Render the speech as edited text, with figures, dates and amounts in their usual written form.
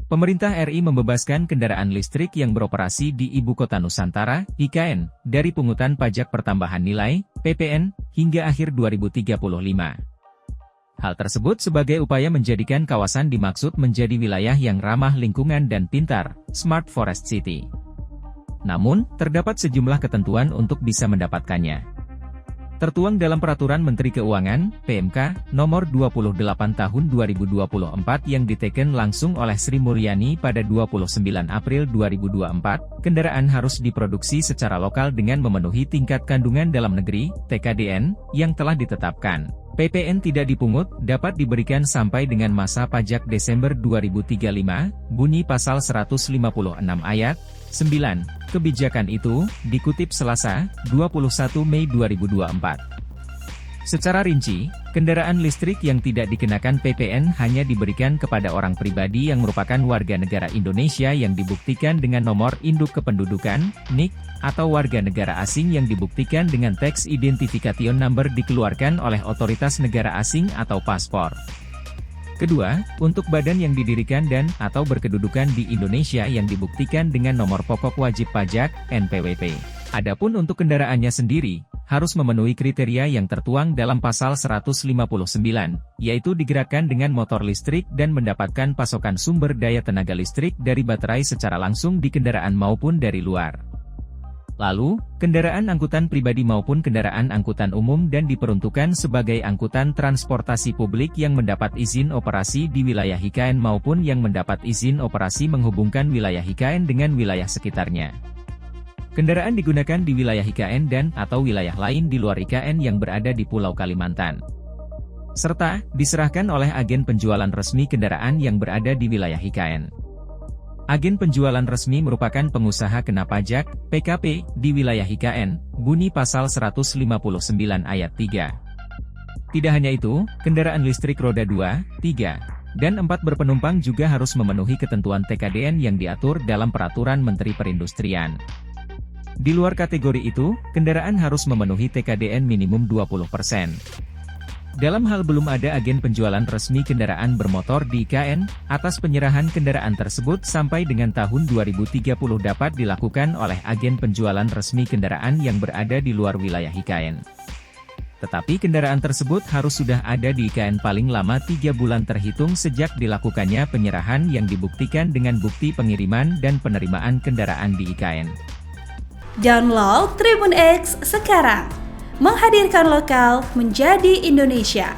Pemerintah RI membebaskan kendaraan listrik yang beroperasi di Ibu Kota Nusantara, IKN, dari pungutan pajak pertambahan nilai, PPN, hingga akhir 2035. Hal tersebut sebagai upaya menjadikan kawasan dimaksud menjadi wilayah yang ramah lingkungan dan pintar, Smart Forest City. Namun, terdapat sejumlah ketentuan untuk bisa mendapatkannya. Tertuang dalam Peraturan Menteri Keuangan, PMK, Nomor 28 Tahun 2024 yang diteken langsung oleh Sri Mulyani pada 29 April 2024, kendaraan harus diproduksi secara lokal dengan memenuhi tingkat kandungan dalam negeri, TKDN, yang telah ditetapkan. PPN tidak dipungut, dapat diberikan sampai dengan masa pajak Desember 2035, bunyi Pasal 156 Ayat 9. Kebijakan itu dikutip Selasa, 21 Mei 2024. Secara rinci, kendaraan listrik yang tidak dikenakan PPN hanya diberikan kepada orang pribadi yang merupakan warga negara Indonesia yang dibuktikan dengan nomor induk kependudukan, NIK, atau warga negara asing yang dibuktikan dengan Tax Identification Number dikeluarkan oleh otoritas negara asing atau paspor. Kedua, untuk badan yang didirikan dan atau berkedudukan di Indonesia yang dibuktikan dengan nomor pokok wajib pajak, NPWP. Adapun untuk kendaraannya sendiri, harus memenuhi kriteria yang tertuang dalam Pasal 159, yaitu digerakkan dengan motor listrik dan mendapatkan pasokan sumber daya tenaga listrik dari baterai secara langsung di kendaraan maupun dari luar. Lalu, kendaraan angkutan pribadi maupun kendaraan angkutan umum dan diperuntukkan sebagai angkutan transportasi publik yang mendapat izin operasi di wilayah IKN maupun yang mendapat izin operasi menghubungkan wilayah IKN dengan wilayah sekitarnya. Kendaraan digunakan di wilayah IKN dan atau wilayah lain di luar IKN yang berada di Pulau Kalimantan. Serta, diserahkan oleh agen penjualan resmi kendaraan yang berada di wilayah IKN. Agen penjualan resmi merupakan pengusaha kena pajak, PKP, di wilayah IKN, bunyi Pasal 159 Ayat 3. Tidak hanya itu, kendaraan listrik roda 2, 3, dan 4 berpenumpang juga harus memenuhi ketentuan TKDN yang diatur dalam Peraturan Menteri Perindustrian. Di luar kategori itu, kendaraan harus memenuhi TKDN minimum 20%. Dalam hal belum ada agen penjualan resmi kendaraan bermotor di IKN, atas penyerahan kendaraan tersebut sampai dengan tahun 2030 dapat dilakukan oleh agen penjualan resmi kendaraan yang berada di luar wilayah IKN. Tetapi kendaraan tersebut harus sudah ada di IKN paling lama 3 bulan terhitung sejak dilakukannya penyerahan yang dibuktikan dengan bukti pengiriman dan penerimaan kendaraan di IKN. Download Tribun X sekarang. Menghadirkan lokal menjadi Indonesia.